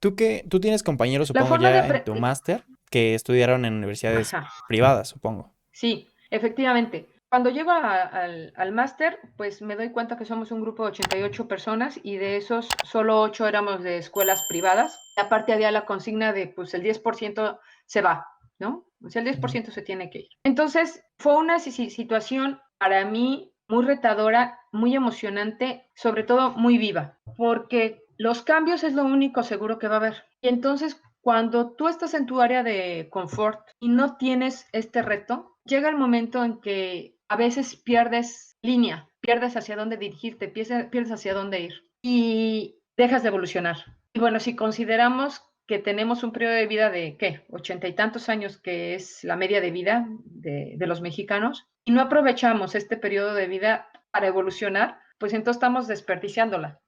Tú tienes compañeros, La supongo, forma de ya en tu aprender... máster que estudiaron en universidades Ajá, privadas, supongo. sí, efectivamente. Cuando llego al máster, pues me doy cuenta que somos un grupo de 88 personas y de esos solo 8 éramos de escuelas privadas. Y aparte había la consigna de, pues el 10% se va, ¿no? O sea, el diez por Ujú. ciento se tiene que ir. Entonces, fue una situación para mí muy retadora, muy emocionante, sobre todo muy viva, porque los cambios es lo único seguro que va a haber. Y entonces, cuando tú estás en tu área de confort y no tienes este reto, llega el momento en que a veces pierdes línea, pierdes hacia dónde dirigirte, pierdes hacia dónde ir y dejas de evolucionar. Y bueno, si consideramos que tenemos un periodo de vida de, ¿qué? 80 y tantos años, que es la media de vida de los mexicanos, y no aprovechamos este periodo de vida para evolucionar, pues entonces estamos desperdiciándola.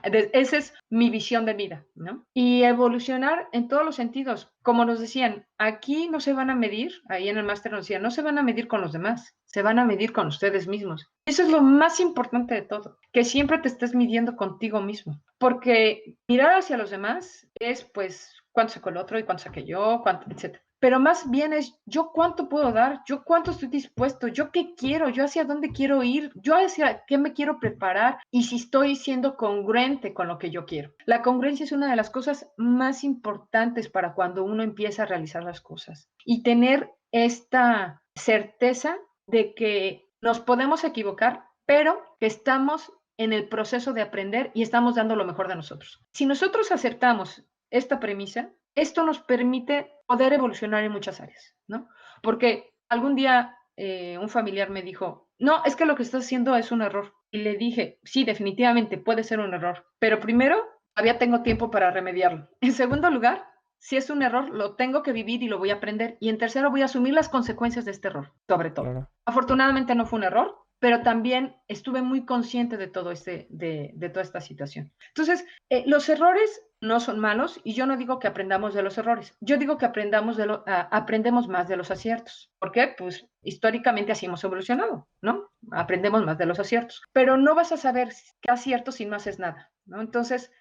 Esa es mi visión de vida, ¿no? Y evolucionar en todos los sentidos. Como nos decían, aquí no se van a medir, ahí en el máster nos decían, no se van a medir con los demás, se van a medir con ustedes mismos. Eso es lo más importante de todo, que siempre te estés midiendo contigo mismo. Porque mirar hacia los demás es, pues, cuánto sacó el otro y cuánto saqué yo, cuánto, etcétera. Pero más bien es yo cuánto puedo dar, yo cuánto estoy dispuesto, yo qué quiero, yo hacia dónde quiero ir, yo hacia qué me quiero preparar y si estoy siendo congruente con lo que yo quiero. La congruencia es una de las cosas más importantes para cuando uno empieza a realizar las cosas y tener esta certeza de que nos podemos equivocar, pero que estamos en el proceso de aprender y estamos dando lo mejor de nosotros. Si nosotros aceptamos esta premisa, esto nos permite poder evolucionar en muchas áreas, ¿no? Porque algún día un familiar me dijo, no, es que lo que estás haciendo es un error. Y le dije, sí, definitivamente puede ser un error, pero primero, todavía tengo tiempo para remediarlo. En segundo lugar, si es un error, lo tengo que vivir y lo voy a aprender. Y en tercero, voy a asumir las consecuencias de este error, sobre todo. Claro. Afortunadamente no fue un error, pero también estuve muy consciente de todo de toda esta situación. Entonces, los errores no son malos y yo no digo que aprendamos de los errores, yo digo que aprendemos más de los aciertos. ¿Por qué? Pues históricamente así hemos evolucionado, ¿no? Aprendemos más de los aciertos, pero no vas a saber qué aciertos si no haces nada, ¿no? Entonces,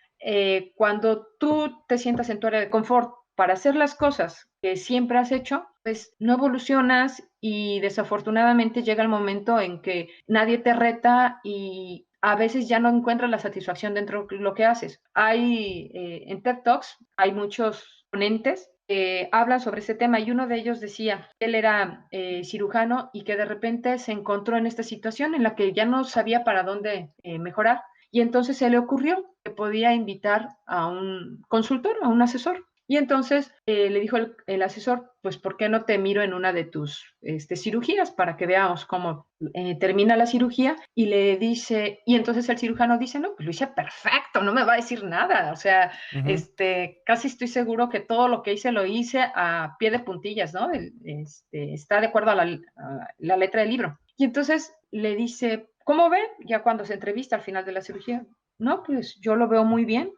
cuando tú te sientas en tu área de confort para hacer las cosas que siempre has hecho, pues no evolucionas y desafortunadamente llega el momento en que nadie te reta y a veces ya no encuentras la satisfacción dentro de lo que haces. En TED Talks hay muchos ponentes que hablan sobre ese tema y uno de ellos decía que él era cirujano y que de repente se encontró en esta situación en la que ya no sabía para dónde mejorar y entonces se le ocurrió que podía invitar a un consultor, a un asesor. Y entonces le dijo el asesor, pues, ¿por qué no te miro en una de tus cirugías para que veamos cómo termina la cirugía? Y le dice, y entonces el cirujano dice, no, pues lo hice perfecto, no me va a decir nada. O sea, Ujú. casi estoy seguro que todo lo que hice lo hice a pie de puntillas, ¿no? Está de acuerdo a la letra del libro. Y entonces le dice, ¿cómo ve? Ya cuando se entrevista al final de la cirugía, no, pues yo lo veo muy bien.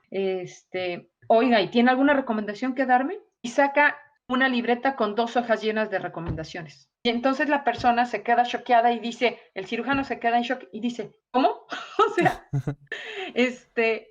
Oiga, ¿y tiene alguna recomendación que darme? Y saca una libreta con 2 hojas llenas de recomendaciones. Y entonces la persona se queda choqueada y dice, el cirujano se queda en shock y dice, ¿cómo? O sea,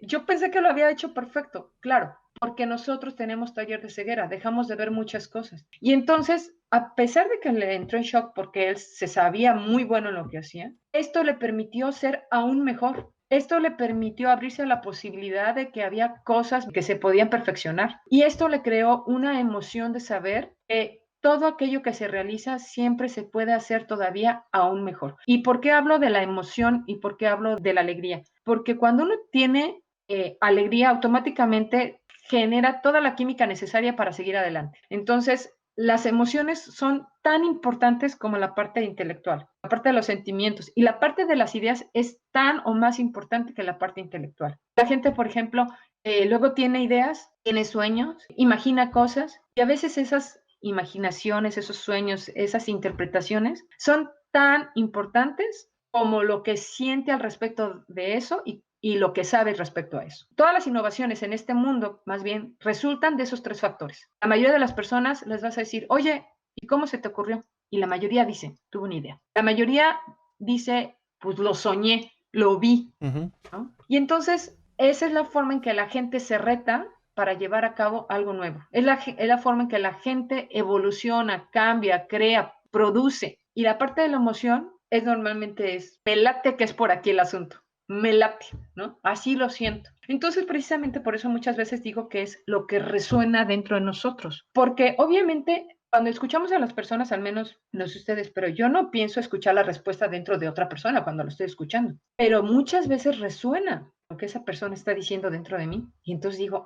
yo pensé que lo había hecho perfecto, claro, porque nosotros tenemos taller de ceguera, dejamos de ver muchas cosas. Y entonces, a pesar de que le entró en shock porque él se sabía muy bueno en lo que hacía, esto le permitió ser aún mejor. Esto le permitió abrirse a la posibilidad de que había cosas que se podían perfeccionar. Y esto le creó una emoción de saber que todo aquello que se realiza siempre se puede hacer todavía aún mejor. ¿Y por qué hablo de la emoción y por qué hablo de la alegría? Porque cuando uno tiene alegría, automáticamente genera toda la química necesaria para seguir adelante. Entonces, las emociones son tan importantes como la parte intelectual, la parte de los sentimientos y la parte de las ideas es tan o más importante que la parte intelectual. La gente, por ejemplo, luego tiene ideas, tiene sueños, imagina cosas y a veces esas imaginaciones, esos sueños, esas interpretaciones son tan importantes como lo que siente al respecto de eso y lo que sabe respecto a eso. Todas las innovaciones en este mundo, más bien, resultan de esos 3 factores. La mayoría de las personas les vas a decir, oye, ¿y cómo se te ocurrió? Y la mayoría dice, tuve una idea. La mayoría dice, pues lo soñé, lo vi, Ujú. ¿no? Y entonces, esa es la forma en que la gente se reta para llevar a cabo algo nuevo. Es la forma en que la gente evoluciona, cambia, crea, produce. Y la parte de la emoción normalmente me late que es por aquí el asunto. Me late, ¿no? Así lo siento. Entonces, precisamente por eso muchas veces digo que es lo que resuena dentro de nosotros. Porque obviamente cuando escuchamos a las personas, al menos no sé ustedes, pero yo no pienso escuchar la respuesta dentro de otra persona cuando lo estoy escuchando. Pero muchas veces resuena lo que esa persona está diciendo dentro de mí. Y entonces digo,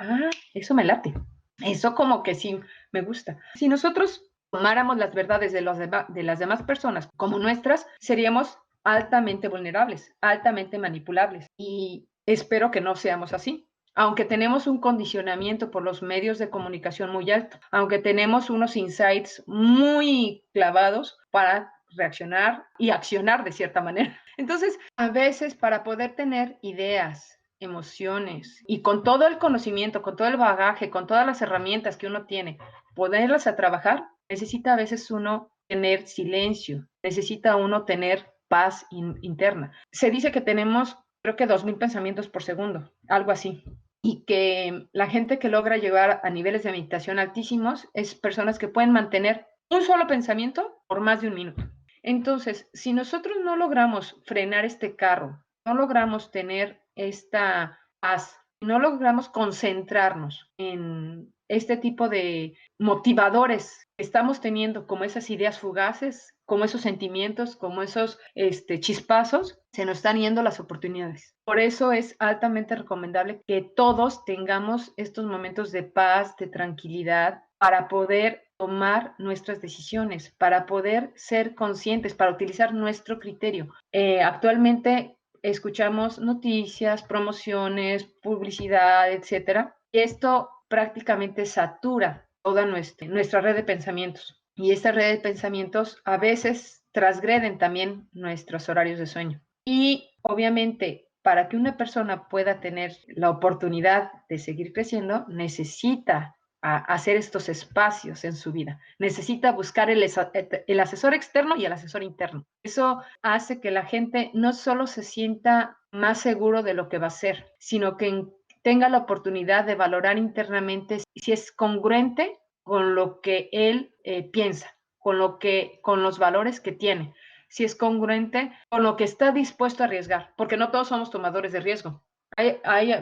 eso me late. Eso como que sí me gusta. Si nosotros tomáramos las verdades de las demás personas como nuestras, seríamos altamente vulnerables, altamente manipulables. Y espero que no seamos así. Aunque tenemos un condicionamiento por los medios de comunicación muy alto, aunque tenemos unos insights muy clavados para reaccionar y accionar de cierta manera. Entonces, a veces para poder tener ideas, emociones y con todo el conocimiento, con todo el bagaje, con todas las herramientas que uno tiene, poderlas a trabajar, necesita a veces uno tener silencio, necesita uno tener paz interna. Se dice que tenemos, creo que 2000 pensamientos por segundo, algo así. Y que la gente que logra llegar a niveles de meditación altísimos es personas que pueden mantener un solo pensamiento por más de un minuto. Entonces, si nosotros no logramos frenar este carro, no logramos tener esta paz, no logramos concentrarnos en este tipo de motivadores que estamos teniendo, como esas ideas fugaces, como esos sentimientos, como esos chispazos, se nos están yendo las oportunidades. Por eso es altamente recomendable que todos tengamos estos momentos de paz, de tranquilidad, para poder tomar nuestras decisiones, para poder ser conscientes, para utilizar nuestro criterio. Actualmente escuchamos noticias, promociones, publicidad, etcétera. Y esto prácticamente satura toda nuestra red de pensamientos. Y esta red de pensamientos a veces transgreden también nuestros horarios de sueño. Y obviamente, para que una persona pueda tener la oportunidad de seguir creciendo, necesita hacer estos espacios en su vida. Necesita buscar el asesor externo y el asesor interno. Eso hace que la gente no solo se sienta más seguro de lo que va a hacer, sino que tenga la oportunidad de valorar internamente si es congruente con lo que él piensa, con los valores que tiene, si es congruente con lo que está dispuesto a arriesgar, porque no todos somos tomadores de riesgo.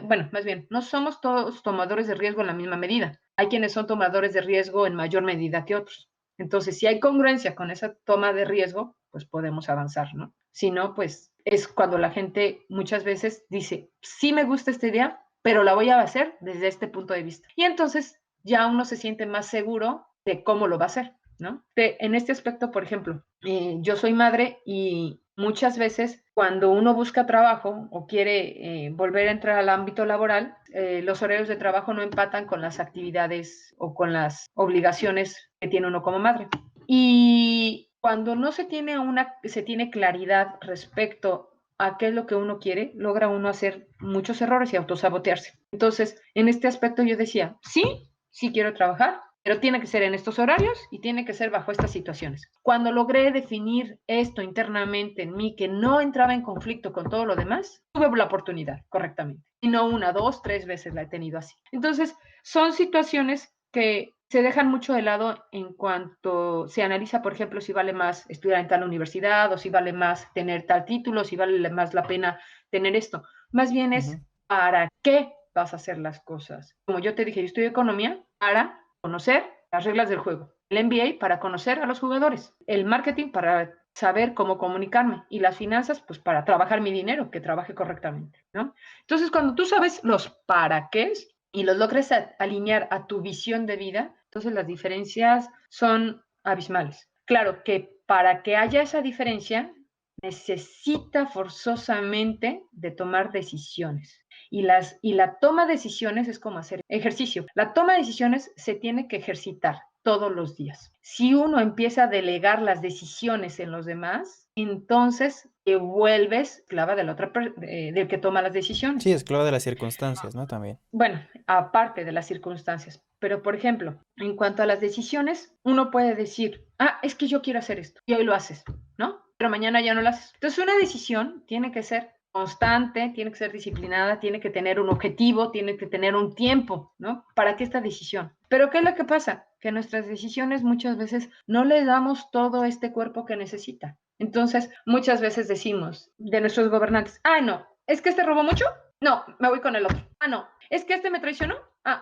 Bueno, más bien, no somos todos tomadores de riesgo en la misma medida. Hay quienes son tomadores de riesgo en mayor medida que otros. Entonces, si hay congruencia con esa toma de riesgo, pues podemos avanzar, ¿no? Si no, pues es cuando la gente muchas veces dice, sí me gusta esta idea, pero la voy a hacer desde este punto de vista. Y entonces ya uno se siente más seguro de cómo lo va a hacer, ¿no? En este aspecto, por ejemplo, yo soy madre y muchas veces cuando uno busca trabajo o quiere volver a entrar al ámbito laboral, los horarios de trabajo no empatan con las actividades o con las obligaciones que tiene uno como madre. Y cuando no se tiene claridad respecto a qué es lo que uno quiere, logra uno hacer muchos errores y autosabotearse. Entonces, en este aspecto yo decía, sí quiero trabajar, pero tiene que ser en estos horarios y tiene que ser bajo estas situaciones. Cuando logré definir esto internamente en mí, que no entraba en conflicto con todo lo demás, tuve la oportunidad correctamente. Y no 1, 2, 3 veces la he tenido así. Entonces, son situaciones que se dejan mucho de lado en cuanto se analiza, por ejemplo, si vale más estudiar en tal universidad o si vale más tener tal título, si vale más la pena tener esto. Más bien es para qué vas a hacer las cosas. Como yo te dije, yo estudio economía para conocer las reglas del juego, el MBA para conocer a los jugadores, el marketing para saber cómo comunicarme y las finanzas pues para trabajar mi dinero, que trabaje correctamente, ¿no? Entonces, cuando tú sabes los para qué y los logres alinear a tu visión de vida, entonces las diferencias son abismales. Claro que para que haya esa diferencia, necesita forzosamente de tomar decisiones. Y la toma de decisiones es como hacer ejercicio. La toma de decisiones se tiene que ejercitar todos los días. Si uno empieza a delegar las decisiones en los demás, entonces te vuelves esclava del que toma las decisiones. Sí, esclavo de las circunstancias, ¿no? También. Bueno, aparte de las circunstancias. Pero, por ejemplo, en cuanto a las decisiones, uno puede decir, es que yo quiero hacer esto, y hoy lo haces, ¿no? Pero mañana ya no lo haces. Entonces, una decisión tiene que ser constante, tiene que ser disciplinada, tiene que tener un objetivo, tiene que tener un tiempo, ¿no? Para que esta decisión. Pero ¿qué es lo que pasa? Que nuestras decisiones muchas veces no le damos todo este cuerpo que necesita. Entonces, muchas veces decimos de nuestros gobernantes, no, es que este robó mucho, no, me voy con el otro. No, es que este me traicionó,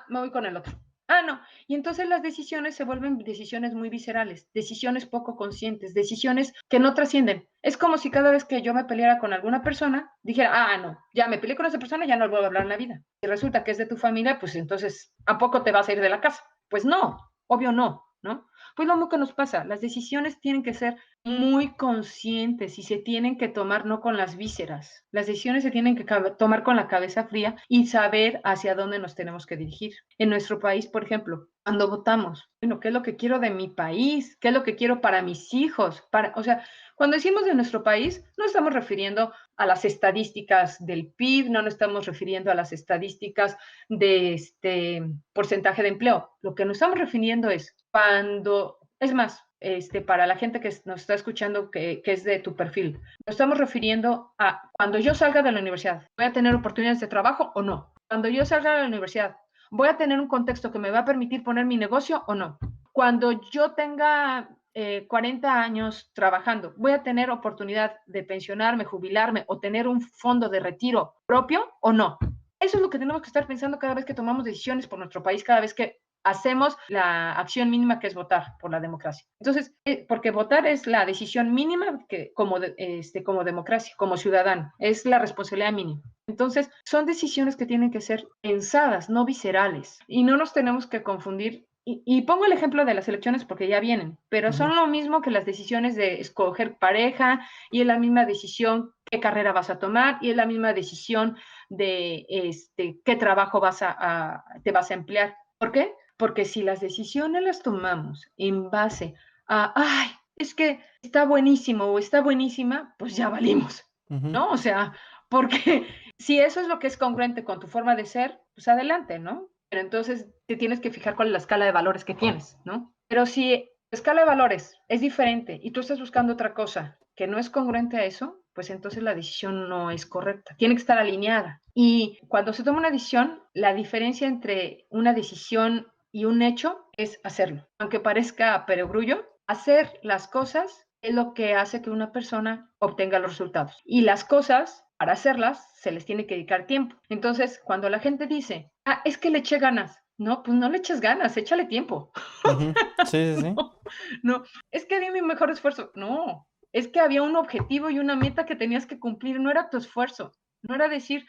me voy con el otro. No. Y entonces las decisiones se vuelven decisiones muy viscerales, decisiones poco conscientes, decisiones que no trascienden. Es como si cada vez que yo me peleara con alguna persona, dijera, no, ya me peleé con esa persona, ya no vuelvo a hablar en la vida. Si resulta que es de tu familia, pues entonces, ¿a poco te vas a ir de la casa? Pues no, obvio no, ¿no? Pues lo mismo que nos pasa, las decisiones tienen que ser muy conscientes y se tienen que tomar no con las vísceras. Las decisiones se tienen que tomar con la cabeza fría y saber hacia dónde nos tenemos que dirigir. En nuestro país, por ejemplo, cuando votamos, bueno, ¿qué es lo que quiero de mi país? ¿Qué es lo que quiero para mis hijos? O sea, cuando decimos de nuestro país, no estamos refiriendo a las estadísticas del PIB, no nos estamos refiriendo a las estadísticas de porcentaje de empleo. Lo que nos estamos refiriendo es cuando, es más, para la gente que nos está escuchando que es de tu perfil, nos estamos refiriendo a cuando yo salga de la universidad, ¿voy a tener oportunidades de trabajo o no? Cuando yo salga de la universidad, ¿voy a tener un contexto que me va a permitir poner mi negocio o no? Cuando yo tenga 40 años trabajando, ¿voy a tener oportunidad de pensionarme, jubilarme o tener un fondo de retiro propio o no? Eso es lo que tenemos que estar pensando cada vez que tomamos decisiones por nuestro país, cada vez que hacemos la acción mínima que es votar por la democracia. Entonces, porque votar es la decisión mínima que como democracia, como ciudadano, es la responsabilidad mínima. Entonces, son decisiones que tienen que ser pensadas, no viscerales. Y no nos tenemos que confundir. Y pongo el ejemplo de las elecciones porque ya vienen, pero son lo mismo que las decisiones de escoger pareja y es la misma decisión qué carrera vas a tomar y es la misma decisión de qué trabajo te vas a emplear. ¿Por qué? Porque si las decisiones las tomamos en base a, es que está buenísimo o está buenísima, pues ya valimos, ¿no? O sea, porque si eso es lo que es congruente con tu forma de ser, pues adelante, ¿no? Pero entonces te tienes que fijar cuál es la escala de valores que tienes, ¿no? Pero si la escala de valores es diferente y tú estás buscando otra cosa que no es congruente a eso, pues entonces la decisión no es correcta. Tiene que estar alineada. Y cuando se toma una decisión, la diferencia entre una decisión y un hecho es hacerlo. Aunque parezca perogrullo, hacer las cosas es lo que hace que una persona obtenga los resultados. Y las cosas, para hacerlas, se les tiene que dedicar tiempo. Entonces, cuando la gente dice, es que le eché ganas. No, pues no le eches ganas, échale tiempo. Sí, sí, sí. No, es que di mi mejor esfuerzo. No, es que había un objetivo y una meta que tenías que cumplir. No era tu esfuerzo. No era decir,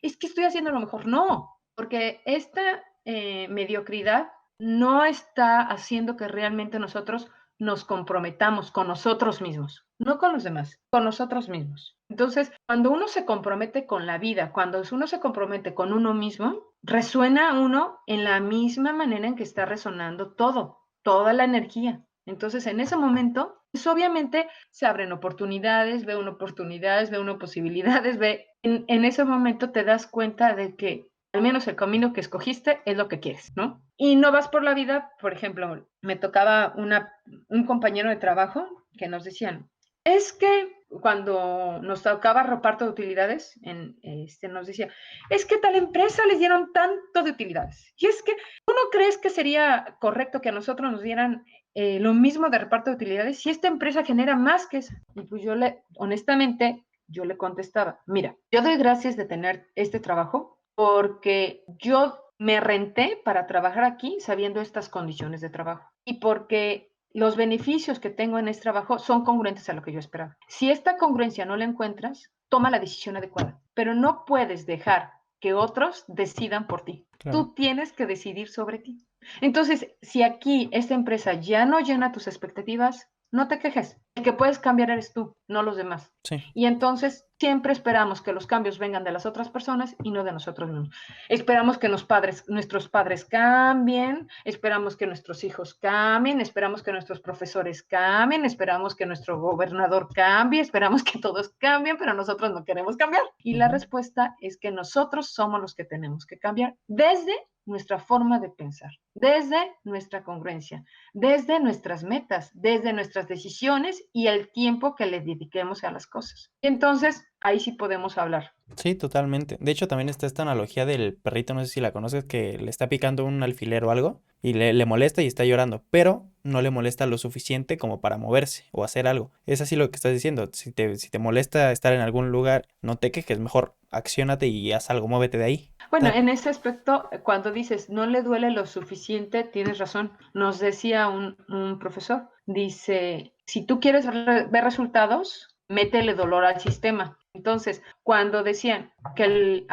es que estoy haciendo lo mejor. No, porque esta mediocridad no está haciendo que realmente nosotros nos comprometamos con nosotros mismos, no con los demás, con nosotros mismos. Entonces, cuando uno se compromete con la vida, cuando uno se compromete con uno mismo, resuena uno en la misma manera en que está resonando todo, toda la energía. Entonces, en ese momento, pues obviamente se abren oportunidades, ve uno posibilidades, en ese momento te das cuenta de que al menos el camino que escogiste es lo que quieres, ¿no? Y no vas por la vida, por ejemplo, me tocaba un compañero de trabajo que nos decían, es que cuando nos tocaba reparto de utilidades, nos decía, es que tal empresa les dieron tanto de utilidades. Y es que, ¿tú no crees que sería correcto que a nosotros nos dieran lo mismo de reparto de utilidades si esta empresa genera más que esa? Y pues honestamente, yo le contestaba, mira, yo doy gracias de tener este trabajo porque yo me renté para trabajar aquí sabiendo estas condiciones de trabajo y porque los beneficios que tengo en este trabajo son congruentes a lo que yo esperaba. Si esta congruencia no la encuentras, toma la decisión adecuada, pero no puedes dejar que otros decidan por ti. Claro. Tú tienes que decidir sobre ti. Entonces, si aquí esta empresa ya no llena tus expectativas, no te quejes. El que puedes cambiar eres tú, no los demás. Sí. Y entonces siempre esperamos que los cambios vengan de las otras personas y no de nosotros mismos. Esperamos que nuestros padres cambien, esperamos que nuestros hijos cambien, esperamos que nuestros profesores cambien, esperamos que nuestro gobernador cambie, esperamos que todos cambien, pero nosotros no queremos cambiar. Y la respuesta es que nosotros somos los que tenemos que cambiar desde nuestra forma de pensar, desde nuestra congruencia, desde nuestras metas, desde nuestras decisiones y el tiempo que le dediquemos a las cosas. Y entonces, ahí sí podemos hablar. Sí, totalmente. De hecho, también está esta analogía del perrito, no sé si la conoces, que le está picando un alfiler o algo y le molesta y está llorando, pero no le molesta lo suficiente como para moverse o hacer algo. Es así lo que estás diciendo. Si te molesta estar en algún lugar, no te quejes, mejor acciónate y haz algo, muévete de ahí. Bueno, en ese aspecto, cuando dices no le duele lo suficiente, tienes razón. Nos decía un profesor, dice, si tú quieres ver resultados, métele dolor al sistema. Entonces, cuando decían que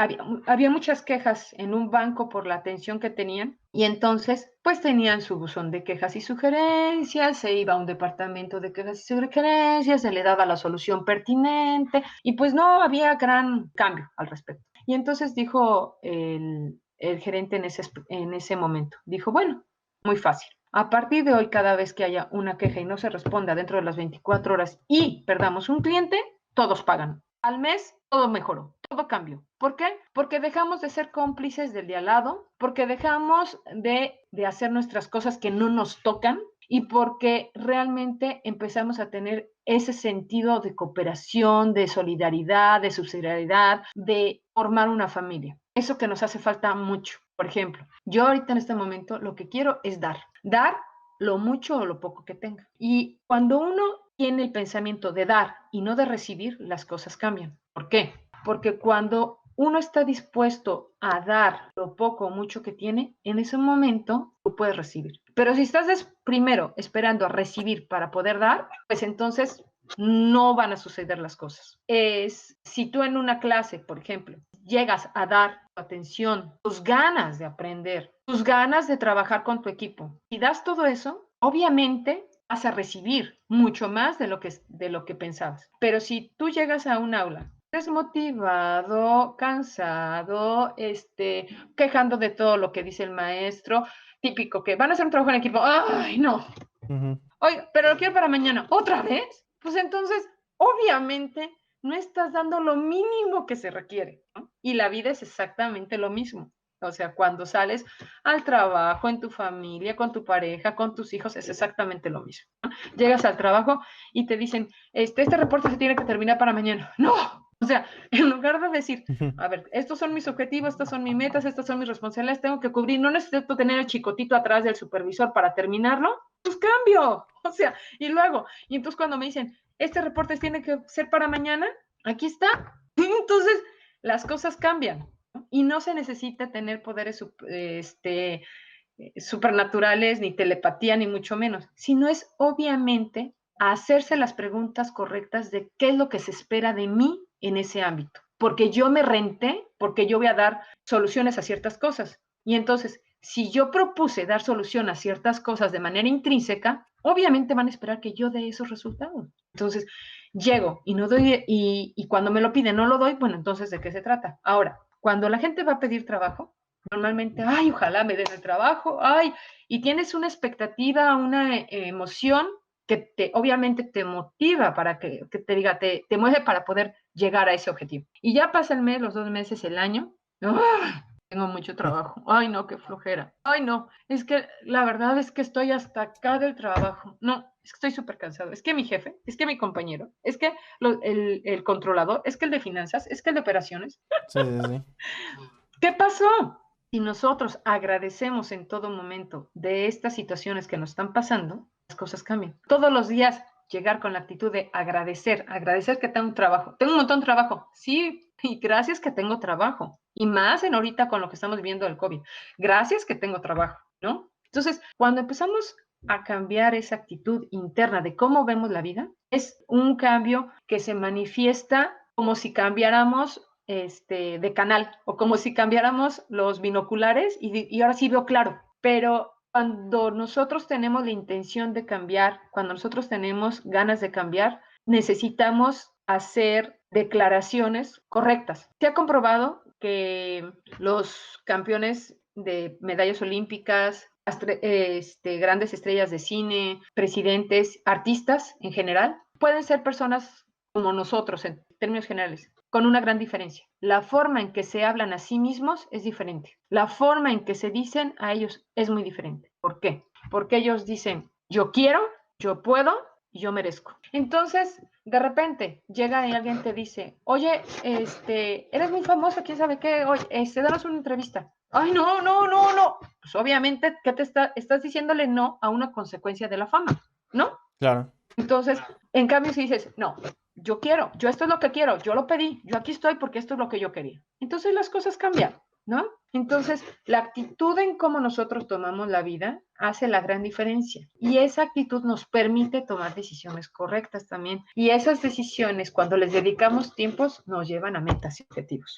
había muchas quejas en un banco por la atención que tenían, y entonces, pues tenían su buzón de quejas y sugerencias, se iba a un departamento de quejas y sugerencias, se le daba la solución pertinente, y pues no había gran cambio al respecto. Y entonces dijo el gerente en ese momento, dijo, bueno, muy fácil. A partir de hoy, cada vez que haya una queja y no se responda dentro de las 24 horas y perdamos un cliente, todos pagan. Al mes, todo mejoró, todo cambió. ¿Por qué? Porque dejamos de ser cómplices del de al lado, porque dejamos de hacer nuestras cosas que no nos tocan y porque realmente empezamos a tener ese sentido de cooperación, de solidaridad, de subsidiariedad, de formar una familia. Eso que nos hace falta mucho. Por ejemplo, yo ahorita en este momento lo que quiero es dar lo mucho o lo poco que tenga. Y cuando uno tiene el pensamiento de dar y no de recibir, las cosas cambian. ¿Por qué? Porque cuando uno está dispuesto a dar lo poco o mucho que tiene, en ese momento tú puedes recibir. Pero si estás primero esperando a recibir para poder dar, pues entonces no van a suceder las cosas. Si tú en una clase, por ejemplo, llegas a dar tu atención, tus ganas de aprender, tus ganas de trabajar con tu equipo, y das todo eso, obviamente vas a recibir mucho más de lo que pensabas. Pero si tú llegas a un aula desmotivado, cansado, quejando de todo lo que dice el maestro, típico que van a hacer un trabajo en equipo, ¡ay, no! Ujú. Oye, pero lo quiero para mañana, ¿otra vez? Pues entonces, obviamente, no estás dando lo mínimo que se requiere, ¿no? Y la vida es exactamente lo mismo. O sea, cuando sales al trabajo, en tu familia, con tu pareja, con tus hijos, es exactamente lo mismo, ¿no? Llegas al trabajo y te dicen, este reporte se tiene que terminar para mañana. ¡No! O sea, en lugar de decir, a ver, estos son mis objetivos, estas son mis metas, estas son mis responsabilidades, tengo que cubrir, no necesito tener el chicotito atrás del supervisor para terminarlo, pues cambio. O sea, y entonces cuando me dicen, este reporte tiene que ser para mañana, aquí está. Entonces, las cosas cambian, ¿no? Y no se necesita tener poderes supernaturales, ni telepatía, ni mucho menos, sino es obviamente hacerse las preguntas correctas de qué es lo que se espera de mí en ese ámbito. Porque yo me renté, porque yo voy a dar soluciones a ciertas cosas. Y entonces, si yo propuse dar solución a ciertas cosas de manera intrínseca, obviamente van a esperar que yo dé esos resultados. Entonces, llego y no doy, y cuando me lo piden no lo doy, bueno, entonces, ¿de qué se trata? Ahora, cuando la gente va a pedir trabajo, normalmente, ay, ojalá me den el trabajo, ay, y tienes una expectativa, una emoción que obviamente te motiva para que te diga, te mueve para poder llegar a ese objetivo. Y ya pasa el mes, los 2 meses, el año, ¡ay! Tengo mucho trabajo, ay no, qué flojera, ay no, es que la verdad es que estoy hasta acá del trabajo, no, es que estoy súper cansado, es que mi jefe, es que mi compañero, es que el controlador, es que el de finanzas, es que el de operaciones. Sí, sí, sí. ¿Qué pasó? Si nosotros agradecemos en todo momento de estas situaciones que nos están pasando, las cosas cambian. Todos los días llegar con la actitud de agradecer que tengo un trabajo. Tengo un montón de trabajo, sí, y gracias que tengo trabajo. Y más en ahorita con lo que estamos viendo del COVID. Gracias que tengo trabajo, ¿no? Entonces, cuando empezamos a cambiar esa actitud interna de cómo vemos la vida, es un cambio que se manifiesta como si cambiáramos de canal o como si cambiáramos los binoculares y ahora sí veo claro, pero cuando nosotros tenemos la intención de cambiar, cuando nosotros tenemos ganas de cambiar, necesitamos hacer declaraciones correctas. Se ha comprobado que los campeones de medallas olímpicas, grandes estrellas de cine, presidentes, artistas en general, pueden ser personas como nosotros en términos generales, con una gran diferencia. La forma en que se hablan a sí mismos es diferente. La forma en que se dicen a ellos es muy diferente. ¿Por qué? Porque ellos dicen, yo quiero, yo puedo y yo merezco. Entonces, de repente, llega y alguien te dice, oye, eres muy famoso, quién sabe qué, oye, danos una entrevista. Ay, no, no, no, no. Pues obviamente, ¿qué estás diciéndole no a una consecuencia de la fama? ¿No? Claro. Entonces, en cambio, si dices, no, yo quiero, yo esto es lo que quiero, yo lo pedí, yo aquí estoy porque esto es lo que yo quería. Entonces las cosas cambian, ¿no? Entonces, la actitud en cómo nosotros tomamos la vida hace la gran diferencia. Y esa actitud nos permite tomar decisiones correctas también. Y esas decisiones, cuando les dedicamos tiempos, nos llevan a metas y objetivos.